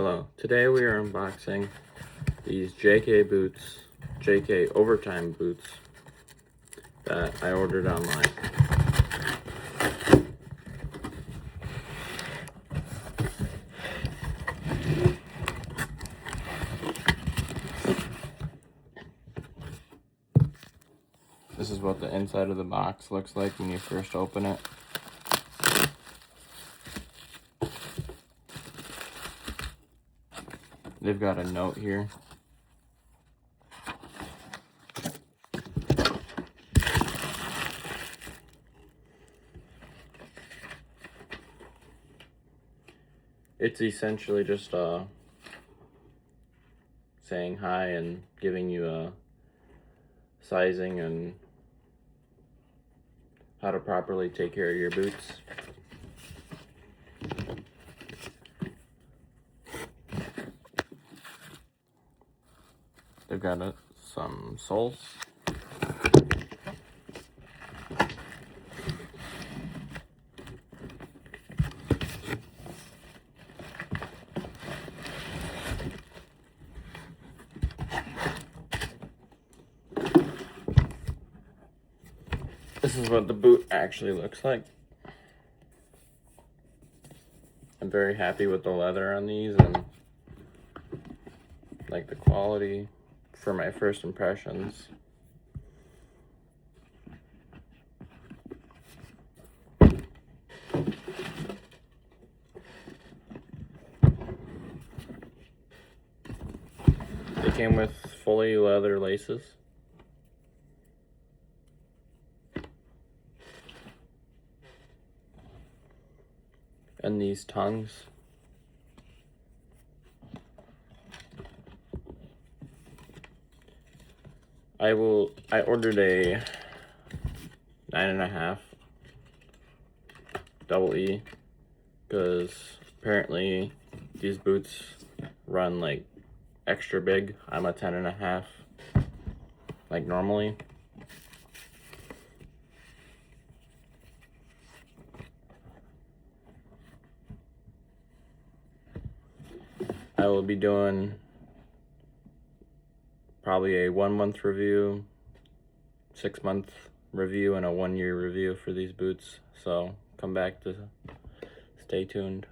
Hello, today we are unboxing these JK boots, JK overtime boots that I ordered online. This is what the inside of the box looks like when you first open it. They've got a note here. It's essentially just saying hi and giving you a sizing and how to properly take care of your boots. They've got some soles. This is what the boot actually looks like. I'm very happy with the leather on these and like the quality for my first impressions. They came with fully leather laces. And these tongues. I ordered a 9.5 double E because apparently these boots run like extra big. I'm a 10.5 like normally. I will be doing probably a 1-month review, 6-month review, and a 1-year review for these boots. So come back to stay tuned.